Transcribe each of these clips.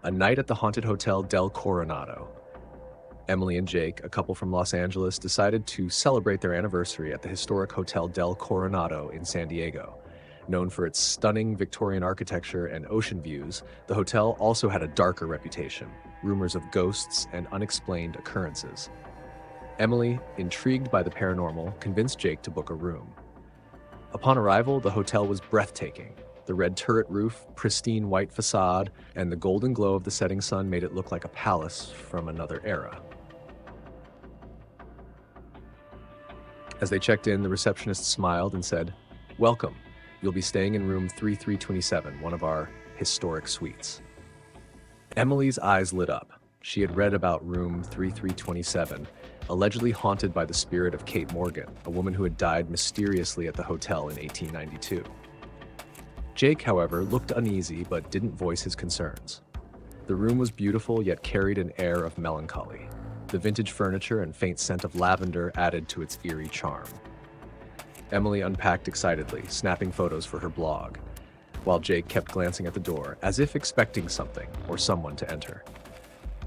A night at the haunted hotel Del Coronado. Emily and Jake, a couple from Los Angeles, decided to celebrate their anniversary at the historic Hotel Del Coronado in San Diego. Known for its stunning Victorian architecture and ocean views, the hotel also had a darker reputation, rumors of ghosts and unexplained occurrences. Emily, intrigued by the paranormal, convinced Jake to book a room. Upon arrival, the hotel was breathtaking. The red turret roof, pristine white facade, and the golden glow of the setting sun made it look like a palace from another era. As they checked in, the receptionist smiled and said, "Welcome. You'll be staying in room 3327, one of our historic suites." Emily's eyes lit up. She had read about room 3327, allegedly haunted by the spirit of Kate Morgan, a woman who had died mysteriously at the hotel in 1892. Jake, however, looked uneasy but didn't voice his concerns. The room was beautiful yet carried an air of melancholy. The vintage furniture and faint scent of lavender added to its eerie charm. Emily unpacked excitedly, snapping photos for her blog, while Jake kept glancing at the door, as if expecting something or someone to enter.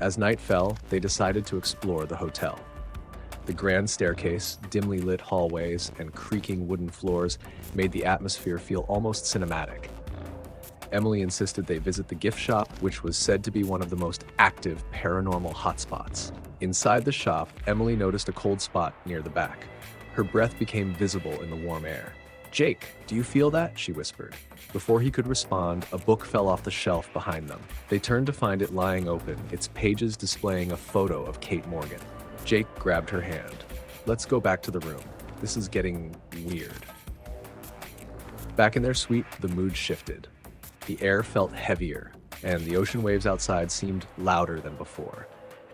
As night fell, they decided to explore the hotel. The grand staircase, dimly lit hallways, and creaking wooden floors made the atmosphere feel almost cinematic. Emily insisted they visit the gift shop, which was said to be one of the most active paranormal hotspots. Inside the shop, Emily noticed a cold spot near the back. Her breath became visible in the warm air. "Jake, do you feel that?" she whispered. Before he could respond, a book fell off the shelf behind them. They turned to find it lying open, its pages displaying a photo of Kate Morgan. Jake grabbed her hand. "Let's go back to the room. This is getting weird." Back in their suite, the mood shifted. The air felt heavier, and the ocean waves outside seemed louder than before.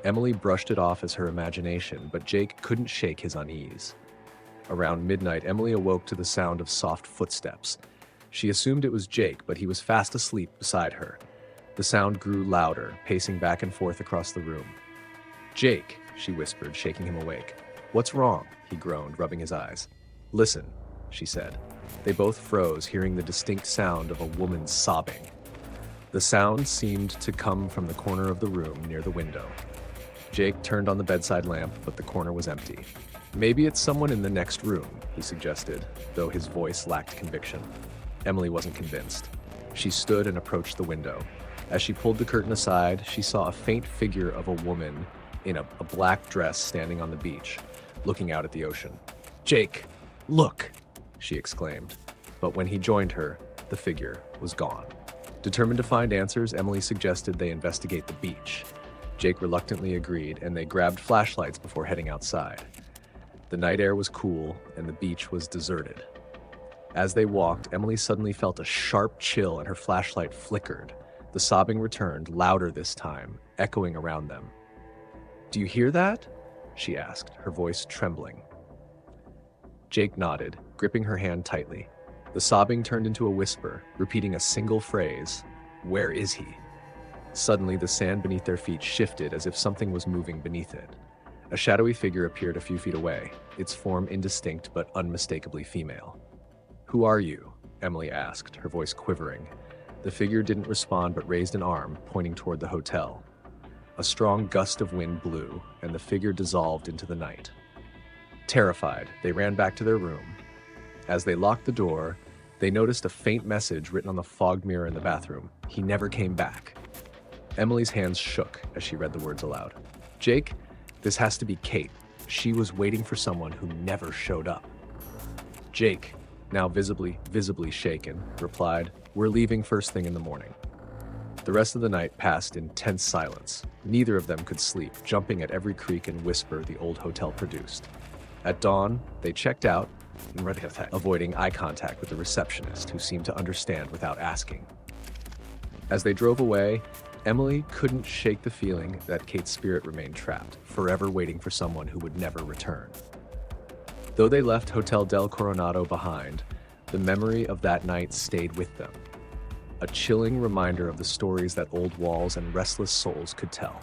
Emily brushed it off as her imagination, but Jake couldn't shake his unease. Around midnight, Emily awoke to the sound of soft footsteps. She assumed it was Jake, but he was fast asleep beside her. The sound grew louder, pacing back and forth across the room. "Jake," she whispered, shaking him awake. "What's wrong?" he groaned, rubbing his eyes. "Listen," she said. They both froze, hearing the distinct sound of a woman sobbing. The sound seemed to come from the corner of the room near the window. Jake turned on the bedside lamp, but the corner was empty. "Maybe it's someone in the next room," he suggested, though his voice lacked conviction. Emily wasn't convinced. She stood and approached the window. As she pulled the curtain aside, she saw a faint figure of a woman in a black dress standing on the beach, looking out at the ocean. "Jake, look!" she exclaimed. But when he joined her, the figure was gone. Determined to find answers, Emily suggested they investigate the beach. Jake reluctantly agreed, and they grabbed flashlights before heading outside. The night air was cool, and the beach was deserted. As they walked, Emily suddenly felt a sharp chill and her flashlight flickered. The sobbing returned, louder this time, echoing around them. "Do you hear that?" she asked, her voice trembling. Jake nodded, gripping her hand tightly. The sobbing turned into a whisper, repeating a single phrase, "Where is he?" Suddenly, the sand beneath their feet shifted as if something was moving beneath it. A shadowy figure appeared a few feet away, its form indistinct but unmistakably female. "Who are you?" Emily asked, her voice quivering. The figure didn't respond but raised an arm, pointing toward the hotel. A strong gust of wind blew, and the figure dissolved into the night. Terrified, they ran back to their room. As they locked the door, they noticed a faint message written on the fogged mirror in the bathroom. "He never came back." Emily's hands shook as she read the words aloud. "Jake, this has to be Kate. She was waiting for someone who never showed up." Jake, now visibly shaken, replied, "We're leaving first thing in the morning." The rest of the night passed in tense silence. Neither of them could sleep, jumping at every creak and whisper the old hotel produced. At dawn, they checked out, avoiding eye contact with the receptionist, who seemed to understand without asking. As they drove away, Emily couldn't shake the feeling that Kate's spirit remained trapped, forever waiting for someone who would never return. Though they left Hotel Del Coronado behind, the memory of that night stayed with them, a chilling reminder of the stories that old walls and restless souls could tell.